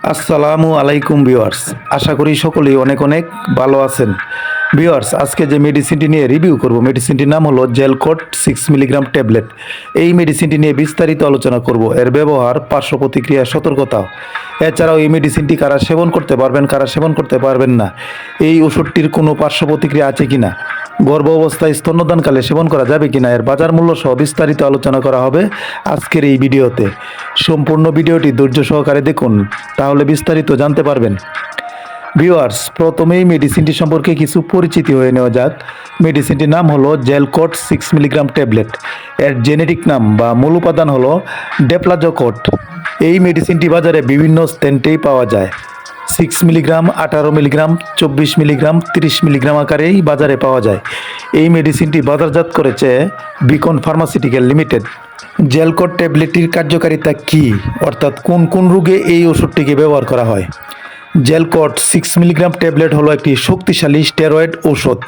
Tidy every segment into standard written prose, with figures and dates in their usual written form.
আসসালামু আলাইকুম ভিউয়ার্স, আশা করি সকলেই অনেক অনেক ভালো আছেন। ভিউয়ার্স, আজকে যে মেডিসিনটি নিয়ে রিভিউ করব, মেডিসিনটির নাম হলো জেলকোট 6 মিলিগ্রাম ট্যাবলেট। এই মেডিসিনটি নিয়ে বিস্তারিত আলোচনা করব, এর ব্যবহার, পার্শ্ব প্রতিক্রিয়া, সতর্কতা। এছাড়াও এই মেডিসিনটি কারা সেবন করতে পারবেন, কারা সেবন করতে পারবেন না, এই ওষুধটির কোনো পার্শ্ব প্রতিক্রিয়া আছে কিনা, গর্ভ অবস্থায় স্তন্যদানকালে সেবন করা যাবে কিনা, এর বাজার মূল্য সহ বিস্তারিত আলোচনা করা হবে আজকের এই ভিডিওতে। সম্পূর্ণ ভিডিওটি ধৈর্য সহকারে দেখুন, তাহলে বিস্তারিত জানতে পারবেন। ভিউয়ার্স, প্রথমেই মেডিসিনটি সম্পর্কে কিছু পরিচিতি হয়ে নেওয়া যাক। মেডিসিনটির নাম হলো জেলকোট 6 মিলিগ্রাম ট্যাবলেট। এর জেনেরিক নাম বা মূল উপাদান হলো ডেপ্লাজোকোট। এই মেডিসিনটি বাজারে বিভিন্ন স্ট্যান্ডেই পাওয়া যায়। 6 মিলিগ্রাম, 18 মিলিগ্রাম, 24 মিলিগ্রাম, 30 মিলিগ্রাম আকারেই বাজারে পাওয়া যায়। এই মেডিসিনটি বাজারজাত করেছে বিকন ফার্মাসিউটিক্যাল লিমিটেড। জেলকোট ট্যাবলেটটির কার্যকারিতা কী, অর্থাৎ কোন কোন রোগে এই ওষুধটিকে ব্যবহার করা হয়? জেলকোট 6 মিলিগ্রাম ট্যাবলেট হলো একটি শক্তিশালী স্টেরয়েড ঔষধ।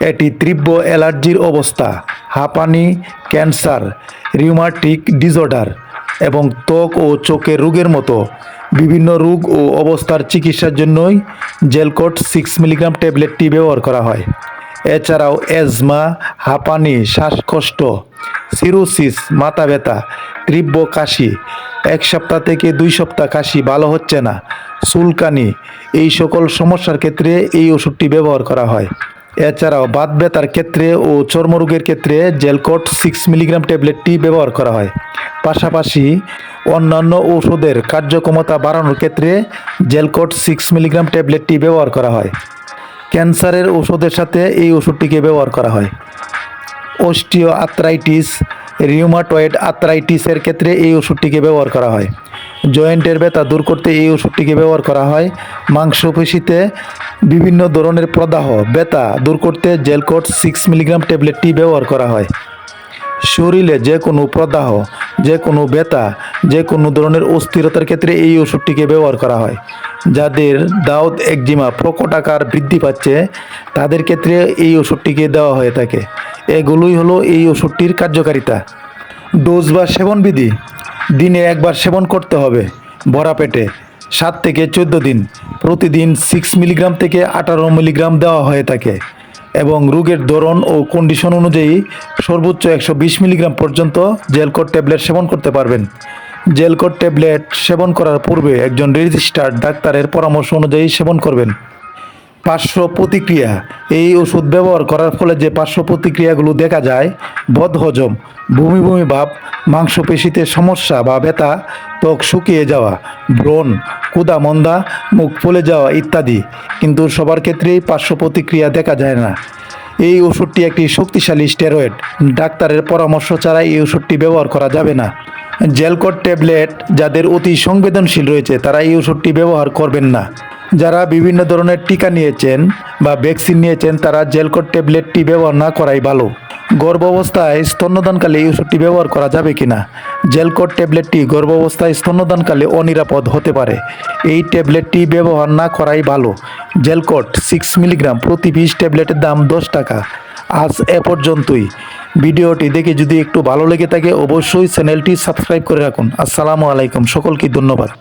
এটি তীব্র অ্যালার্জির অবস্থা, হাঁপানি, ক্যান্সার, রিউমাটিক ডিসঅর্ডার এবং ত্বক ও চোখের রোগের মতো বিভিন্ন রোগ ও অবস্থার চিকিৎসার জন্যই জেলকোট 6 মিলিগ্রাম ট্যাবলেটটি ব্যবহার করা হয়। এছাড়াও অ্যাজমা, হাঁপানি, শ্বাসকষ্ট, সিরোসিস, মাথা ব্যথা, তীব্র কাশি, 1 সপ্তাহ থেকে 2 সপ্তাহ কাশি ভালো হচ্ছে না, চুলকানি, এই সকল সমস্যার ক্ষেত্রে এই ওষুধটি ব্যবহার করা হয়। এছাড়াও বাত ব্যথার ক্ষেত্রে ও চর্মরোগের ক্ষেত্রে জেলকোট 6 মিলিগ্রাম ট্যাবলেটটি ব্যবহার করা হয়। পাশাপাশি অন্যান্য ওষুধের কার্যক্ষমতা বাড়ানোর ক্ষেত্রে জেলকোট 6 মিলিগ্রাম ট্যাবলেটটি ব্যবহার করা হয়। ক্যান্সারের ওষুধের সাথে এই ওষুধটিকে ব্যবহার করা হয়। অস্টিও আর্থ্রাইটিস, রিউমাটয়েড আর্থ্রাইটিসের ক্ষেত্রে এই ওষুধটিকে ব্যবহার করা হয়। জয়েন্টের ব্যথা দূর করতে এই ওষুধটিকে ব্যবহার করা হয়। মাংসপেশিতে বিভিন্ন ধরনের প্রদাহ, ব্যথা দূর করতে জেলকোট 6 মিলিগ্রাম ট্যাবলেটটি ব্যবহার করা হয়। শরীরে যে কোনো প্রদাহ, যে কোনো ব্যথা, যে কোনো ধরনের অস্থিরতার ক্ষেত্রে এই ওষুধটিকে ব্যবহার করা হয়। যাদের দাউদ একজিমা প্রকট আকার বৃদ্ধি পাচ্ছে, তাদের ক্ষেত্রে এই ওষুধটিকে দেওয়া হয়ে থাকে। এগুলোই হলো এই ওষুধটির কার্যকারিতা। ডোজ বা সেবনবিধি: দিনে একবার সেবন করতে হবে ভরা পেটে, 7 থেকে 14 দিন। প্রতিদিন 6 মিলিগ্রাম থেকে 18 মিলিগ্রাম দেওয়া হয়ে থাকে এবং রোগের ধরন ও কন্ডিশন অনুযায়ী সর্বোচ্চ 120 মিলিগ্রাম পর্যন্ত জেলকোট ট্যাবলেট সেবন করতে পারবেন। জেলকোট ট্যাবলেট সেবন করার পূর্বে একজন রেজিস্টার্ড ডাক্তারের পরামর্শ অনুযায়ী সেবন করবেন। পার্শ্ব প্রতিক্রিয়া: এই ওষুধ ব্যবহার করার ফলে যে পার্শ্ব প্রতিক্রিয়াগুলো দেখা যায়, বদহজম, বমি বমি ভাব, মাংসপেশিতে সমস্যা বা ব্যথা, ত্বক শুকিয়ে যাওয়া, ব্রণ, ক্ষুধা মন্দা, মুখ ফুলে যাওয়া ইত্যাদি। কিন্তু সবার ক্ষেত্রেই পার্শ্ব প্রতিক্রিয়া দেখা যায় না। এই ওষুধটি একটি শক্তিশালী স্টেরয়েড। ডাক্তারের পরামর্শ ছাড়া এই ওষুধটি ব্যবহার করা যাবে না। জেলকোট ট্যাবলেট যাদের অতি সংবেদনশীল রয়েছে তারা এই ওষুধটি ব্যবহার করবেন না। যারা বিভিন্ন ধরনের টিকা নিয়েছেন বা ভ্যাকসিন নিয়েছেন তারা জেলকোট ট্যাবলেটটি ব্যবহার না করাই ভালো। গর্ভাবস্থায় স্তন্যদানকালে এই ওষুধটি ব্যবহার করা যাবে কিনা? জেলকোট ট্যাবলেটটি গর্ভাবস্থায় স্তন্যদানকালে অনিরাপদ হতে পারে। এই ট্যাবলেটটি ব্যবহার না করাই ভালো। জেলকোট 6 মিলিগ্রাম প্রতি পিস ট্যাবলেটের দাম 10 টাকা। আজ এ পর্যন্তই। ভিডিওটি দেখে যদি একটু ভালো লেগে থাকে অবশ্যই চ্যানেলটি সাবস্ক্রাইব করে রাখুন। আসসালামু আলাইকুম, সকলকে ধন্যবাদ।